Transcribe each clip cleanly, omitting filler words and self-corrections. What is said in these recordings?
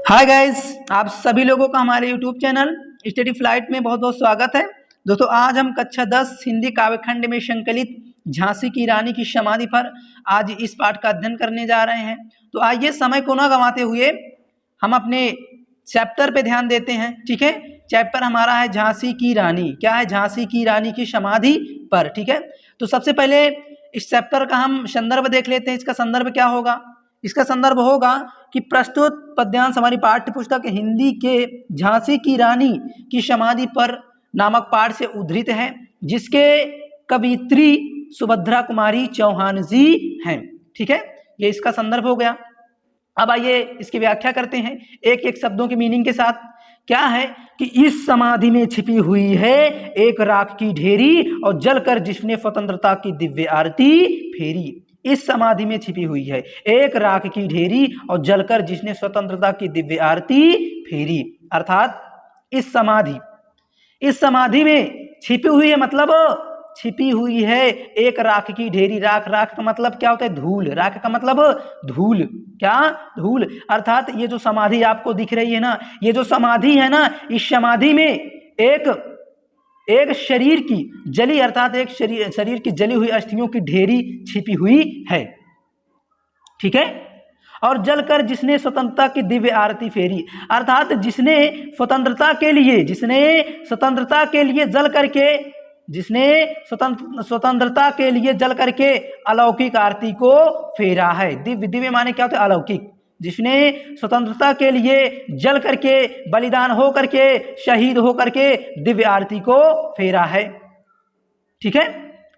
Hi guys, आप सभी लोगों का हमारे यूट्यूब चैनल स्टडी फ्लाइट में बहुत बहुत स्वागत है। दोस्तों, आज हम कक्षा 10 हिंदी काव्यखंड में संकलित झांसी की रानी की समाधि पर आज इस पाठ का अध्ययन करने जा रहे हैं। तो आइए समय को न गंवाते हुए हम अपने चैप्टर पे ध्यान देते हैं। ठीक है, चैप्टर हमारा है झांसी की रानी। क्या है? झांसी की रानी की समाधि पर। ठीक है, तो सबसे पहले इस चैप्टर का हम संदर्भ देख लेते हैं। इसका संदर्भ क्या होगा? इसका संदर्भ होगा कि प्रस्तुत पद्यांश हमारी पाठ्य पुस्तक हिंदी के झांसी की रानी की समाधि पर नामक पाठ से उद्धृत है, जिसके कवित्री सुभद्रा कुमारी चौहान जी हैं। ठीक है, ये इसका संदर्भ हो गया। अब आइए इसकी व्याख्या करते हैं एक एक शब्दों के मीनिंग के साथ। क्या है कि इस समाधि में छिपी हुई है एक राख की ढेरी और जलकर जिसने स्वतंत्रता की दिव्य आरती फेरी। इस समाधि में छिपी हुई है एक राख की ढेरी और जलकर जिसने स्वतंत्रता की दिव्य आरती फेरी। अर्थात इस समाधि में छिपी हुई है, मतलब छिपी हुई है एक राख की ढेरी। राख का मतलब क्या होता है? धूल। राख का मतलब धूल। क्या? धूल। अर्थात ये जो समाधि आपको दिख रही है ना, ये जो समाधि है ना, इस समाधि में एक शरीर की जली, अर्थात एक शरीर की जली हुई अस्थियों की ढेरी छिपी हुई है। ठीक है, और जलकर जिसने स्वतंत्रता की दिव्य आरती फेरी, अर्थात जिसने स्वतंत्रता के लिए स्वतंत्रता के लिए जल करके अलौकिक आरती को फेरा है। दिव्य माने क्या होता है? अलौकिक। जिसने स्वतंत्रता के लिए जल करके, बलिदान हो करके, शहीद हो करके दिव्य आरती को फेरा है। ठीक है,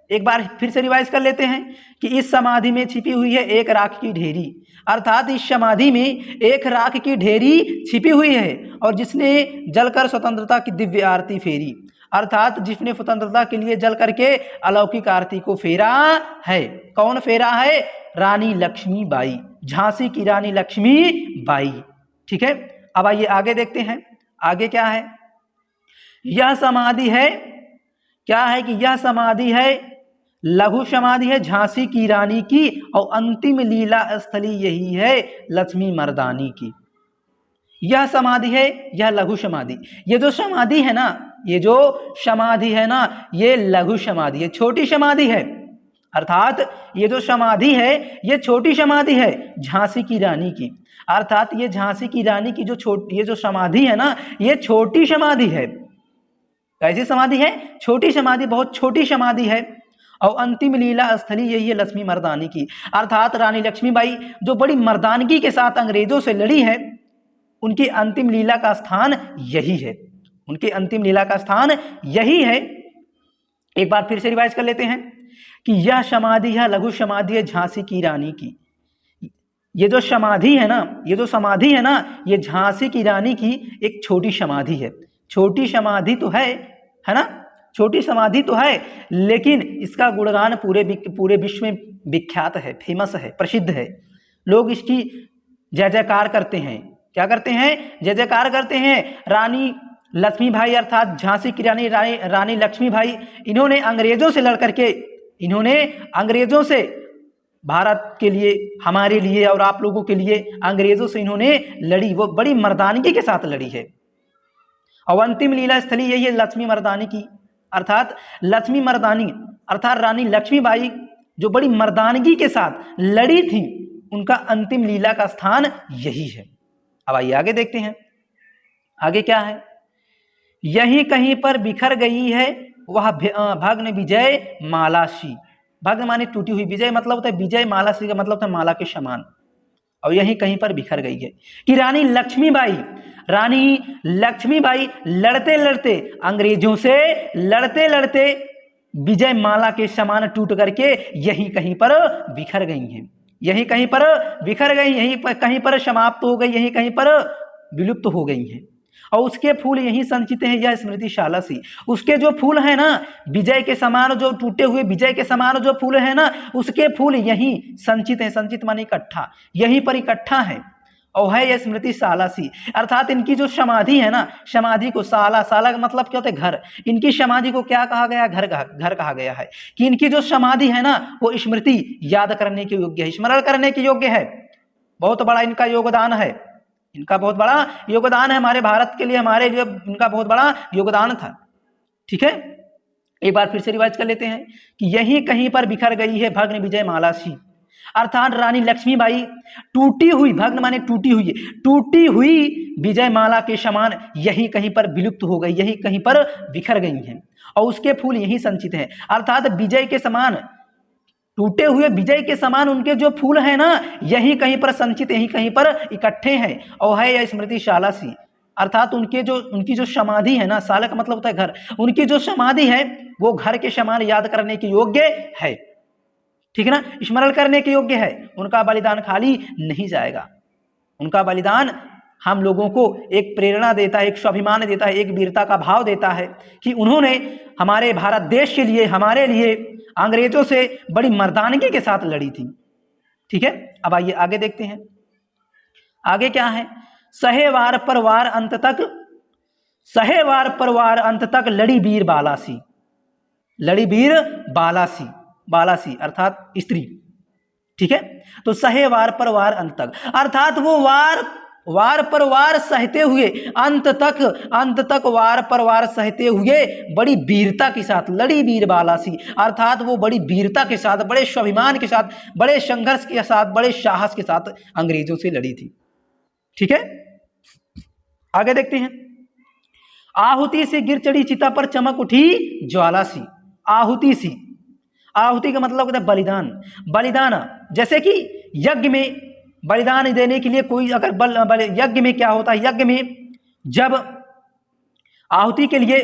एक बार फिर से रिवाइज कर लेते हैं कि इस समाधि में छिपी हुई है एक राख की ढेरी, अर्थात इस समाधि में एक राख की ढेरी छिपी हुई है और जिसने जलकर स्वतंत्रता की दिव्य आरती फेरी, अर्थात जिसने स्वतंत्रता के लिए जल करके अलौकिक आरती को फेरा है। कौन फेरा है? रानी लक्ष्मीबाई, झांसी की रानी लक्ष्मीबाई। ठीक है, अब आइए आगे देखते हैं। आगे क्या है? यह समाधि है, क्या है कि यह समाधि है लघु समाधि है झांसी की रानी की और अंतिम लीला स्थली यही है लक्ष्मी मर्दानी की। यह समाधि है, यह लघु समाधि। ये जो समाधि है ना, ये लघु समाधि है, छोटी समाधि है। अर्थात ये जो समाधि है ये छोटी समाधि है झांसी की रानी की। अर्थात ये झांसी की रानी की ये जो समाधि है ना, ये छोटी समाधि है। कैसी समाधि है? छोटी समाधि, बहुत छोटी समाधि है। और अंतिम लीला स्थली यही है लक्ष्मी मर्दानी की, अर्थात रानी लक्ष्मीबाई जो बड़ी मर्दानगी के साथ अंग्रेजों से लड़ी है, उनकी अंतिम लीला का स्थान यही है। उनकी अंतिम लीला का स्थान यही है। एक बार फिर से रिवाइज कर लेते हैं कि यह समाधि है लघु समाधि है झांसी की रानी की। ये जो समाधि है ना, ये झांसी की रानी की एक छोटी समाधि है। छोटी समाधि तो है ना, छोटी समाधि तो है, लेकिन इसका गुणगान पूरे विश्व में विख्यात है, फेमस है, प्रसिद्ध है। लोग इसकी जय जयकार करते हैं। क्या करते हैं? जय जयकार करते हैं। रानी लक्ष्मीबाई अर्थात झांसी की रानी लक्ष्मीबाई, इन्होंने अंग्रेजों से लड़ करके, अंग्रेजों से भारत के लिए, हमारे लिए और आप लोगों के लिए अंग्रेजों से इन्होंने लड़ी, वो बड़ी मर्दानगी के साथ लड़ी है। और अंतिम लीला स्थली यही है लक्ष्मी मर्दानी की, अर्थात लक्ष्मी मर्दानी अर्थात रानी लक्ष्मीबाई जो बड़ी मर्दानगी के साथ लड़ी थी, उनका अंतिम लीला का स्थान यही है। अब आइए आगे देखते हैं। आगे क्या है? यही कहीं पर बिखर गई है वह भग्न विजय मालासी। भग्न माने टूटी हुई, विजय मतलब होता है विजय, मालासी का मतलब होता है माला के समान। और यही कहीं पर बिखर गई है कि रानी लक्ष्मीबाई अंग्रेजों से लड़ते विजय माला के समान टूट करके यहीं कहीं पर बिखर गई हैं। यहीं कहीं पर समाप्त हो गई, यहीं कहीं पर विलुप्त हो गई हैं। और उसके फूल यहीं संचित हैं, यह स्मृतिशाला सी। उसके जो फूल है ना, विजय के समान, जो टूटे हुए विजय के समान जो फूल है ना, उसके फूल यहीं संचित हैं। संचित माने इकट्ठा, यहीं पर इकट्ठा है। और है यह स्मृतिशाला सी, अर्थात इनकी जो समाधि है ना, समाधि को साला का मतलब क्या होता है? घर। इनकी समाधि को क्या कहा गया? घर कहा गया है। कि इनकी जो समाधि है ना, वो स्मृति याद करने के योग्य है, स्मरण करने के योग्य है। बहुत बड़ा इनका योगदान है। इनका बहुत बड़ा योगदान है हमारे भारत के लिए, हमारे लिए इनका बहुत बड़ा योगदान था। ठीक है, एक बार फिर से रिवाइज कर लेते हैं कि यही कहीं पर बिखर गई है भग्न विजय माला सी, अर्थात रानी लक्ष्मीबाई टूटी हुई, भग्न माने टूटी हुई, टूटी हुई विजय माला के समान यही कहीं पर विलुप्त हो गई, यही कहीं पर बिखर गई हैं और उसके फूल यही संचित हैं। अर्थात विजय के समान, टूटे हुए विजय के समान उनके जो फूल हैं ना, यही कहीं पर संचित, यही कहीं पर इकट्ठे हैं और है यह स्मृति शाला सी, अर्थात उनकी जो समाधि है ना, साला का मतलब होता है घर, उनकी जो समाधि है वो घर के समान याद करने के योग्य है। ठीक है ना, स्मरण करने के योग्य है। उनका बलिदान खाली नहीं जाएगा, उनका बलिदान हम लोगों को एक प्रेरणा देता है, एक स्वाभिमान देता है, एक वीरता का भाव देता है कि उन्होंने हमारे भारत देश के लिए, हमारे लिए अंग्रेजों से बड़ी मर्दानगी के साथ लड़ी थी। ठीक है, अब आइए आगे देखते हैं, आगे क्या है। सहे वार पर वार अंत तक, सहे वार पर वार अंत तक लड़ी वीर बालासी, लड़ी वीर बालासी, बालासी अर्थात स्त्री। ठीक है, तो सहे वार पर वार अंत तक, अर्थात वो वार पर वार सहते हुए अंत तक वार पर वार सहते हुए बड़ी वीरता के साथ लड़ी वीर बालासी, अर्थात वो बड़ी वीरता के साथ, बड़े स्वाभिमान के साथ, बड़े संघर्ष के साथ, बड़े साहस के साथ अंग्रेजों से लड़ी थी। ठीक है, आगे देखते हैं। आहुति से गिर चढ़ी चिता पर चमक उठी ज्वाला सी, आहुति सी, आहुति का मतलब होता है बलिदान, बलिदान जैसे कि यज्ञ में बलिदान देने के लिए कोई अगर यज्ञ में क्या होता है, यज्ञ में जब आहुति के लिए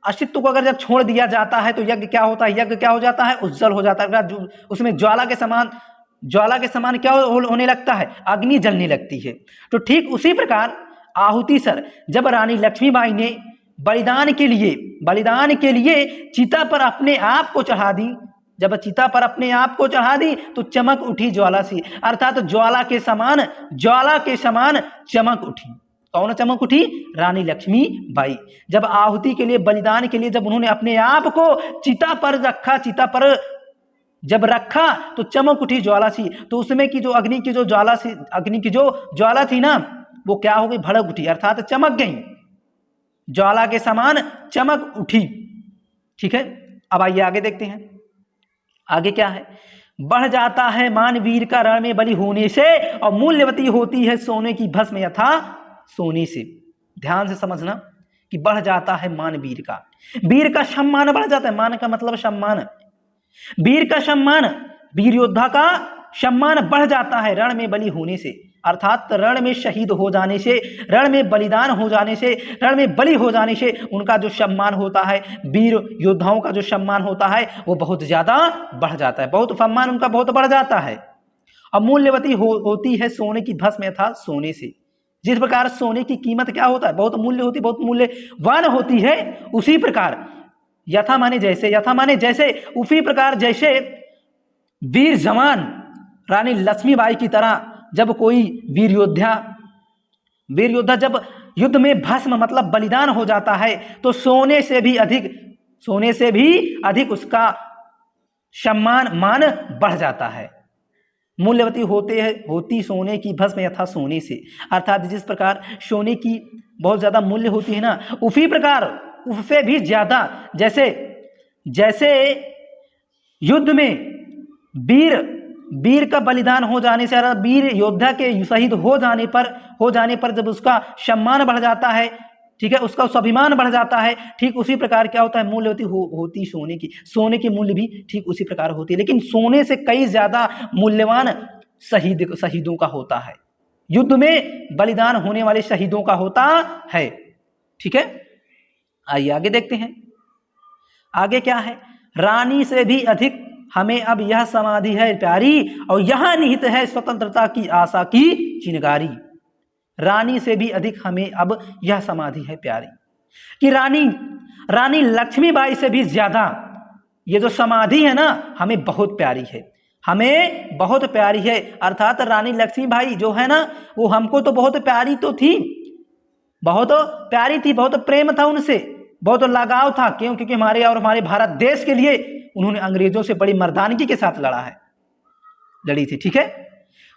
अस्तित्व को अगर जब छोड़ दिया जाता है तो यज्ञ क्या होता है, यज्ञ क्या हो जाता है, उज्जवल हो जाता है, उसमें ज्वाला के समान क्या होने लगता है, अग्नि जलने लगती है। तो ठीक उसी प्रकार आहुति सर जब रानी लक्ष्मीबाई ने बलिदान के लिए चिता पर अपने आप को चढ़ा दी, जब चिता पर अपने आप को चढ़ा दी तो चमक उठी ज्वाला सी, अर्थात ज्वाला के समान चमक उठी। कौन चमक उठी? रानी लक्ष्मीबाई। जब आहुति के लिए, बलिदान के लिए जब उन्होंने अपने आप को चिता पर रखा, चिता पर जब रखा तो चमक उठी ज्वाला सी। तो उसमें की जो अग्नि की जो ज्वाला थी ना, वो क्या हो गई, भड़क उठी, अर्थात चमक गई, ज्वाला के समान चमक उठी। ठीक है, अब आइए आगे देखते हैं, आगे क्या है। बढ़ जाता है मान वीर का रण में बलि होने से, और मूल्यवती होती है सोने की भस्म यथा सोने से। ध्यान से समझना कि बढ़ जाता है मान वीर का सम्मान बढ़ जाता है। मान का मतलब सम्मान, वीर का सम्मान, वीर योद्धा का सम्मान बढ़ जाता है रण में बलि होने से, अर्थात रण में शहीद हो जाने से, रण में बलिदान हो जाने से, रण में बलि हो जाने से उनका जो सम्मान होता है, वीर योद्धाओं का जो सम्मान होता है वो बहुत ज्यादा बढ़ जाता है, बहुत सम्मान उनका बहुत बढ़ जाता है। अमूल्यवती होती है सोने की भस्म यथा सोने से। जिस प्रकार सोने की कीमत क्या होता है, बहुत मूल्य होती, बहुत मूल्यवान होती है, उसी प्रकार यथा माने जैसे, उसी प्रकार जैसे वीर जवान रानी लक्ष्मीबाई की तरह जब कोई वीर योद्धा जब युद्ध में भस्म मतलब बलिदान हो जाता है तो सोने से भी अधिक उसका सम्मान मान बढ़ जाता है। मूल्यवती होती सोने की भस्म यथा सोने से, अर्थात जिस प्रकार सोने की बहुत ज्यादा मूल्य होती है ना, उसी प्रकार उससे भी ज्यादा जैसे युद्ध में वीर का बलिदान हो जाने से, वीर योद्धा के शहीद हो जाने पर जब उसका सम्मान बढ़ जाता है, ठीक है, उसका स्वाभिमान बढ़ जाता है, ठीक उसी प्रकार क्या होता है, मूल्यवती होती सोने की मूल्य भी ठीक उसी प्रकार होती है, लेकिन सोने से कई ज्यादा मूल्यवान शहीदों का होता है, युद्ध में बलिदान होने वाले शहीदों का होता है। ठीक है, आइए आगे देखते हैं, आगे क्या है। रानी से भी अधिक हमें अब यह समाधि है प्यारी, और यहाँ निहित है स्वतंत्रता की आशा की चिनगारी। रानी से भी अधिक हमें अब यह समाधि है प्यारी, कि रानी लक्ष्मीबाई से भी ज्यादा ये जो समाधि है ना हमें बहुत प्यारी है, हमें बहुत प्यारी है। अर्थात रानी लक्ष्मीबाई जो है ना वो हमको तो बहुत प्यारी तो थी, बहुत प्यारी थी, बहुत प्रेम था उनसे, बहुत लगाव था। क्यों? क्योंकि हमारे भारत देश के लिए उन्होंने अंग्रेजों से बड़ी मर्दानगी के साथ लड़ी थी। ठीक है,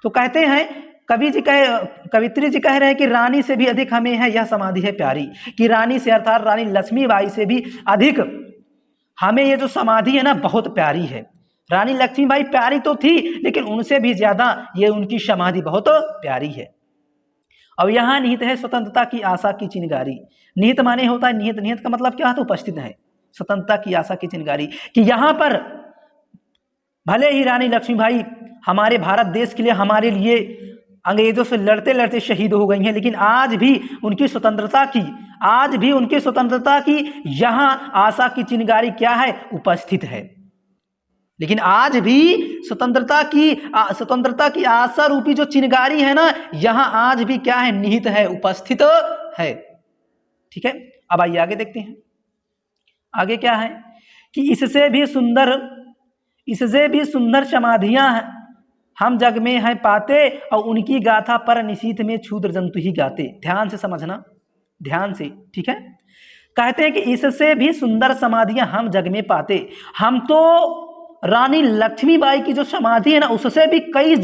तो कहते हैं कवित्री जी कह रहे हैं कि रानी से भी अधिक हमें है यह समाधि है प्यारी, कि रानी से अर्थात रानी लक्ष्मीबाई से भी अधिक हमें ये जो समाधि है ना बहुत प्यारी है। रानी लक्ष्मीबाई प्यारी तो थी, लेकिन उनसे भी ज्यादा ये उनकी समाधि बहुत प्यारी है। अब यहाँ निहित है स्वतंत्रता की आशा की चिंगारी। निहित माने होता है निहित, निहित का मतलब क्या है? तो उपस्थित है। स्वतंत्रता की आशा की चिंगारी, कि यहाँ पर भले ही रानी लक्ष्मीबाई हमारे भारत देश के लिए, हमारे लिए अंग्रेजों से लड़ते लड़ते शहीद हो गई हैं, लेकिन आज भी उनकी स्वतंत्रता की यहाँ आशा की चिंगारी क्या है? उपस्थित है। लेकिन आज भी स्वतंत्रता की आशा रूपी जो चिंगारी है ना, यहाँ आज भी क्या है? निहित है, उपस्थित है। ठीक है, अब आइए आगे देखते हैं। आगे क्या है कि इससे भी सुंदर समाधियां हम जग में है पाते, और उनकी गाथा पर निशीथ में क्षुद्र जंतु ही गाते। ध्यान से समझना, ध्यान से, ठीक है। कहते हैं कि इससे भी सुंदर समाधियां हम जग में पाते। हम तो रानी लक्ष्मीबाई की जो समाधि है ना, उससे भी कई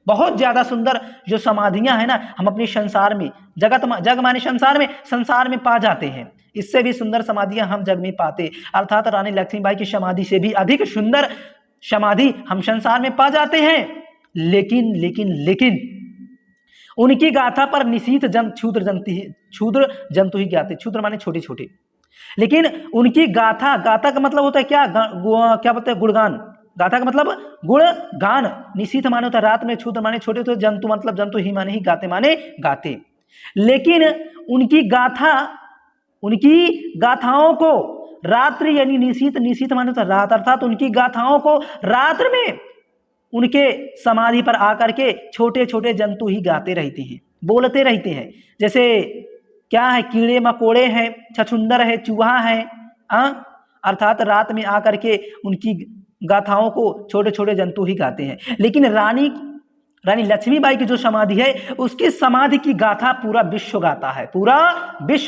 बहुत ज्यादा सुंदर जो समाधियां है ना, हम अपने संसार में, जग माने संसार में पा जाते हैं। इससे भी सुंदर समाधियां हम जग में पाते, अर्थात रानी लक्ष्मीबाई की समाधि से भी अधिक सुंदर समाधि हम संसार में पा जाते हैं। लेकिन उनकी गाथा पर निशीथ क्षुद्र जंतु ही गाते। क्षुद्र माने छोटे छोटे। लेकिन उनकी गाथा का मतलब होता है क्या? क्या बोलते हैं? गुणगान। गाथा का मतलब गुणगान। निशीथ माने होता है रात में, क्षुद्र माने छोटे छोटे, जंतु मतलब जंतु ही माने ही, गाते माने गाते। लेकिन उनकी गाथाओं को रात्रि यानी निशीथ माने तो रात, अर्थात उनकी गाथाओं को रात्र में उनके समाधि पर आकर के छोटे छोटे जंतु ही गाते रहते हैं, बोलते रहते हैं। जैसे क्या है? कीड़े मकोड़े हैं, छछुंदर है, चूहा है, अर्थात रात में आकर के उनकी गाथाओं को छोटे छोटे जंतु ही गाते हैं। लेकिन रानी लक्ष्मीबाई की जो समाधि है, उसकी समाधि की गाथा पूरा विश्व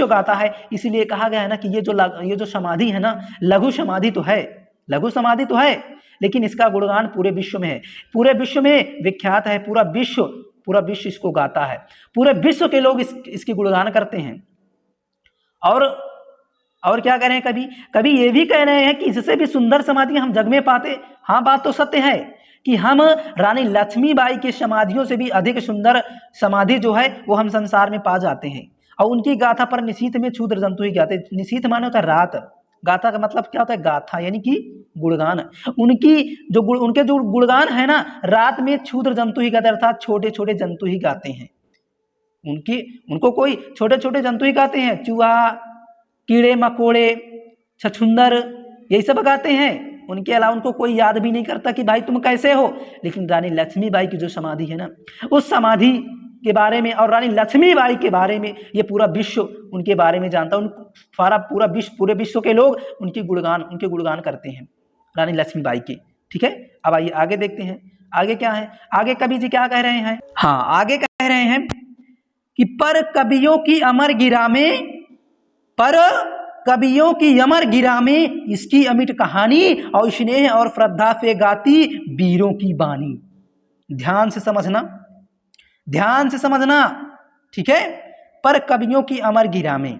गाता है। इसीलिए कहा गया है ना कि ये जो समाधि है ना, लघु समाधि तो है, लेकिन इसका गुणगान पूरे विश्व में है, पूरे विश्व में विख्यात है। पूरा विश्व इसको गाता है, पूरे विश्व के लोग इसकी गुणगान करते हैं। और क्या कह रहे हैं? कभी ये भी कह रहे हैं कि इससे भी सुंदर समाधि हम जग में पाते। हाँ, बात तो सत्य है कि हम रानी लक्ष्मीबाई की समाधियों से भी अधिक सुंदर समाधि जो है वो हम संसार में पा जाते हैं। और उनकी गाथा पर निशीथ में क्षुद्र जंतु ही गाते। निशीथ माने होता है रात, गाथा का मतलब क्या होता है? गाथा यानी कि गुणगान। उनके जो गुणगान है ना, रात में क्षुद्र जंतु ही गाते, अर्थात छोटे छोटे जंतु ही गाते हैं। उनको कोई छोटे छोटे जंतु ही गाते हैं, चूहा, कीड़े मकोड़े, छछुंदर, यही सब गाते हैं। उनके अलावा उनको कोई याद भी नहीं करता कि भाई तुम कैसे हो। लेकिन रानी लक्ष्मीबाई की जो समाधि है ना, उस समाधि के बारे में और रानी लक्ष्मीबाई के बारे में ये पूरा विश्व उनके बारे में जानता है। पूरे विश्व के लोग उनके गुणगान करते हैं रानी लक्ष्मीबाई के। ठीक है, अब आइए आगे देखते हैं। आगे क्या है? आगे कवि जी क्या कह रहे हैं? हाँ, आगे कह रहे हैं कि पर कवियों की अमर गिरा में इसकी अमिट कहानी, और स्नेह और श्रद्धा से गाती वीरों की बानी। ध्यान से समझना, ठीक है। पर कवियों की अमर गिरा में,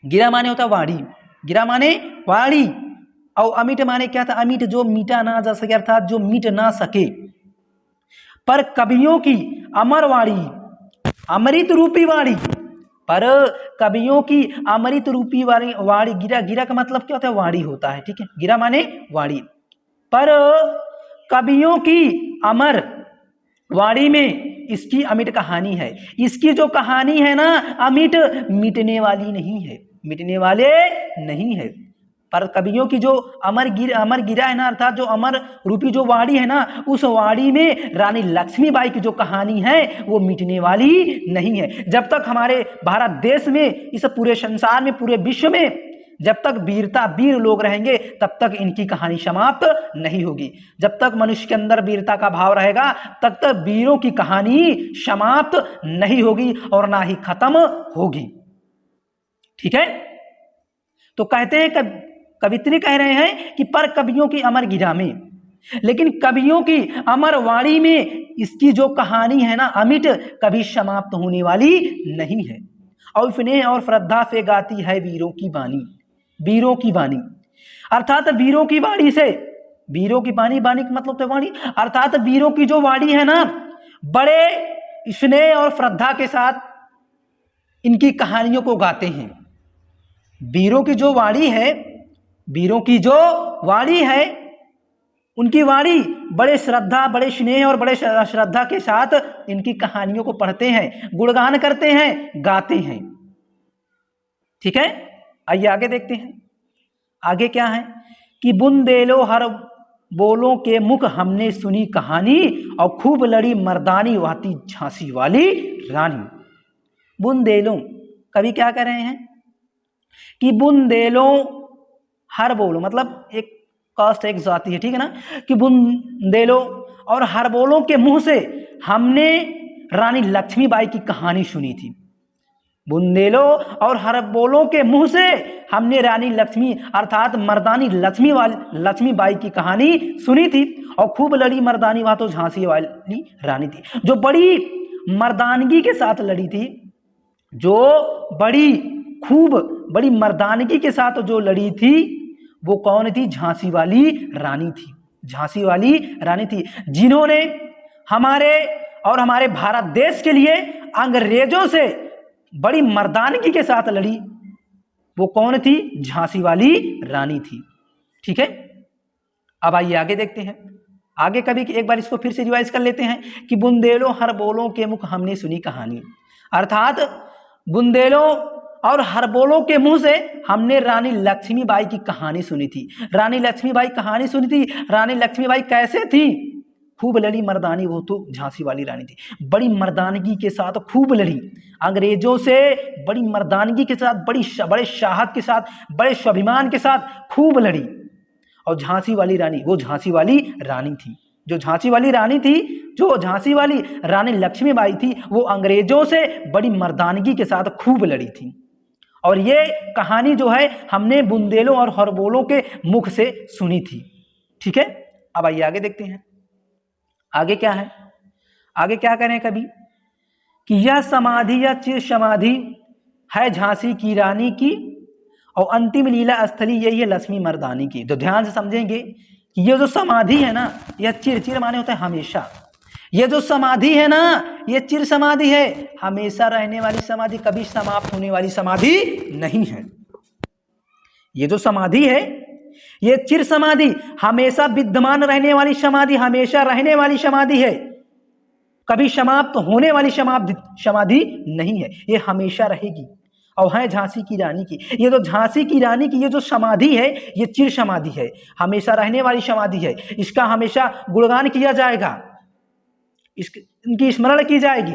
गिरा माने होता वाणी, गिरा माने वाणी, और अमिट माने क्या था? अमिट जो मीटा ना जा सके, अर्थात जो मिट ना सके। पर कवियों की अमर वाणी, अमृत रूपी वाणी, पर कवियों की अमृत रूपी वाणी। गिरा का मतलब क्या होता है? वाणी होता है, ठीक है। गिरा माने वाणी। पर कवियों की अमर वाणी में इसकी अमिट कहानी है। इसकी जो कहानी है ना, अमिट, मिटने वाली नहीं है, मिटने वाले नहीं है। पर कवियों की जो अमर गिरा है ना, अर्थात जो अमर रूपी जो वाणी है ना, उस वाणी में रानी लक्ष्मीबाई की जो कहानी है वो मिटने वाली नहीं है। जब तक हमारे भारत देश में, इस पूरे संसार में, पूरे विश्व में जब तक वीर लोग रहेंगे, तब तक इनकी कहानी समाप्त नहीं होगी। जब तक मनुष्य के अंदर वीरता का भाव रहेगा, तब तक वीरों की कहानी समाप्त नहीं होगी और ना ही खत्म होगी। ठीक है, तो कहते हैं, कवित्री कह रहे हैं कि पर कवियों की अमर गिरा में, लेकिन कवियों की अमर वाणी में इसकी जो कहानी है ना अमिट, कभी समाप्त होने वाली नहीं है। और स्नेह और श्रद्धा से गाती है वीरों की वाणी, वीरों की वाणी अर्थात वीरों की वाणी से, वीरों की वाणी, वाणी का मतलब तो वाणी, अर्थात वीरों की जो वाणी है ना, बड़े स्नेह और श्रद्धा के साथ इनकी कहानियों को गाते हैं। वीरों की जो वाणी है, वीरों की जो वाणी है, उनकी वाणी बड़े श्रद्धा, बड़े स्नेह और बड़े श्रद्धा के साथ इनकी कहानियों को पढ़ते हैं, गुणगान करते हैं, गाते हैं। ठीक है, आइए आगे देखते हैं। आगे क्या है कि बुंदेलो हर बोलों के मुख हमने सुनी कहानी, और खूब लड़ी मर्दानी वाती झांसी वाली रानी। बुंदेलो, कवि क्या कह रहे हैं कि बुंदेलो हर बोलो, मतलब एक कास्ट, एक जाति है, ठीक है ना, कि बुंदेलो और हर बोलों के मुंह से हमने रानी लक्ष्मीबाई की कहानी सुनी थी। बुंदेलो और हर बोलों के मुंह से हमने रानी लक्ष्मी अर्थात मर्दानी लक्ष्मीबाई की कहानी सुनी थी, और खूब लड़ी मर्दानी, वह तो झांसी वाली रानी थी, जो बड़ी मर्दानगी के साथ लड़ी थी, जो बड़ी मर्दानगी के साथ जो लड़ी थी, वो कौन थी? झांसी वाली रानी थी, झांसी वाली रानी थी, जिन्होंने हमारे भारत देश के लिए अंग्रेजों से बड़ी मर्दानगी के साथ लड़ी। वो कौन थी? झांसी वाली रानी थी। ठीक है, अब आइए आगे देखते हैं। आगे कभी एक बार इसको फिर से रिवाइज कर लेते हैं कि बुंदेलो हर बोलों के मुख हमने सुनी कहानी, अर्थात बुंदेलो और हर बोलों के मुंह से हमने रानी लक्ष्मीबाई की कहानी सुनी थी। रानी लक्ष्मीबाई कहानी सुनी थी। रानी लक्ष्मीबाई कैसे थी? खूब लड़ी मर्दानी, वो तो झांसी वाली रानी थी, बड़ी मर्दानगी के साथ खूब लड़ी, अंग्रेजों से बड़ी मर्दानगी के साथ, बड़े साहस के साथ, बड़े स्वाभिमान के साथ खूब लड़ी। और झांसी वाली रानी, वो झांसी वाली रानी थी, जो झांसी वाली रानी थी, जो झांसी वाली रानी लक्ष्मीबाई थी, वो अंग्रेजों से बड़ी मर्दानगी के साथ खूब लड़ी थी। और ये कहानी जो है हमने बुंदेलों और हरबोलों के मुख से सुनी थी। ठीक है, अब आइए आगे देखते हैं। आगे क्या है? आगे क्या करें कभी कि यह समाधि या चिर समाधि है झांसी की रानी की, और अंतिम लीला स्थली यही है लक्ष्मी मर्दानी की। तो ध्यान से समझेंगे कि ये जो समाधि है ना, यह चिर माने होता है हमेशा। ये जो समाधि है ना, ये चिर समाधि है, हमेशा रहने वाली समाधि, कभी समाप्त होने वाली समाधि नहीं है। ये जो समाधि है, ये चिर समाधि, हमेशा विद्यमान रहने वाली समाधि, हमेशा रहने वाली समाधि है, कभी समाप्त होने वाली समाधि नहीं है, ये हमेशा रहेगी। और है झांसी की रानी की। ये जो झांसी की रानी की ये जो समाधि है, ये चिर समाधि है, हमेशा रहने वाली समाधि है, इसका हमेशा गुणगान किया जाएगा, इनकी स्मरण की जाएगी।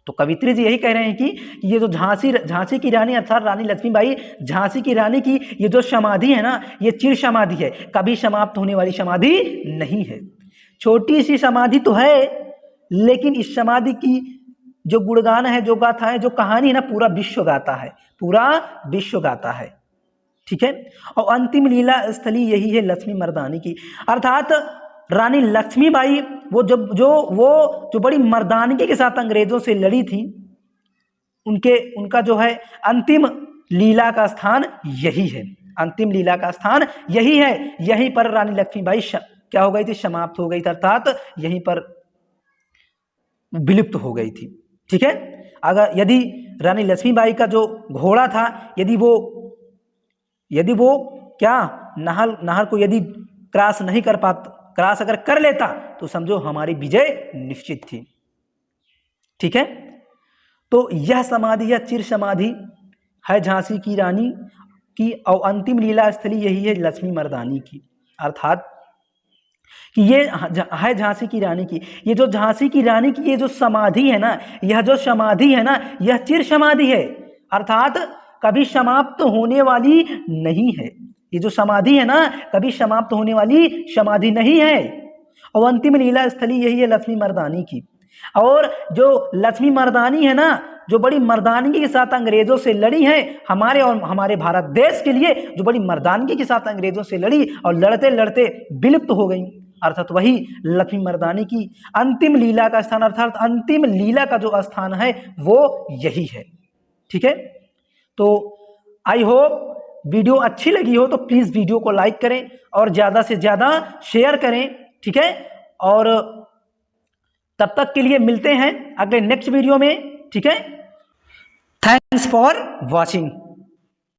तो कवित्री जी यही कह रहे हैं कि ये जो झांसी की रानी अर्थात रानी लक्ष्मीबाई झांसी की रानी की ये जो समाधि है ना, ये चिर समाधि है, कभी समाप्त होने वाली समाधि नहीं है। छोटी सी समाधि तो है, लेकिन इस समाधि की जो गुणगान है, जो गाथा है, जो कहानी है ना, पूरा विश्व गाता है, पूरा विश्व गाता है। ठीक है, और अंतिम लीला स्थली यही है लक्ष्मी मर्दानी की, अर्थात रानी लक्ष्मीबाई वो बड़ी मर्दानगी के साथ अंग्रेजों से लड़ी थी, उनका जो है अंतिम लीला का स्थान यही है, अंतिम लीला का स्थान यही है। यहीं पर रानी लक्ष्मीबाई क्या हो गई थी? समाप्त हो गई थी, अर्थात यहीं पर विलुप्त हो गई थी। ठीक है, यदि रानी लक्ष्मीबाई का जो घोड़ा था, यदि वो क्या नहर को यदि क्रॉस अगर कर लेता, तो समझो हमारी विजय निश्चित थी। ठीक है, तो यह समाधि, यह चिर समाधि है झांसी की रानी की, और अंतिम लीला स्थली यही है लक्ष्मी मर्दानी की, अर्थात कि ये है झांसी की रानी की। ये जो झांसी की रानी की ये जो समाधि है ना, यह जो समाधि है ना, यह चिर समाधि है, अर्थात कभी समाप्त होने वाली नहीं है। ये जो समाधि है ना, कभी समाप्त होने वाली समाधि नहीं है। और अंतिम लीला स्थली यही है लक्ष्मी मर्दानी की। और जो लक्ष्मी मर्दानी है ना, जो बड़ी मर्दानगी के साथ अंग्रेजों से लड़ी हैं, हमारे और हमारे भारत देश के लिए जो बड़ी मर्दानगी के साथ अंग्रेजों से लड़ी और लड़ते लड़ते विलुप्त हो गई, अर्थात वही लक्ष्मी मर्दानी की अंतिम लीला का स्थान, अर्थात अंतिम लीला का जो स्थान है वो यही है। ठीक है, तो आई होप वीडियो अच्छी लगी हो तो प्लीज वीडियो को लाइक करें और ज्यादा से ज्यादा शेयर करें। ठीक है, और तब तक के लिए मिलते हैं अगले नेक्स्ट वीडियो में। ठीक है, थैंक्स फॉर वॉचिंग।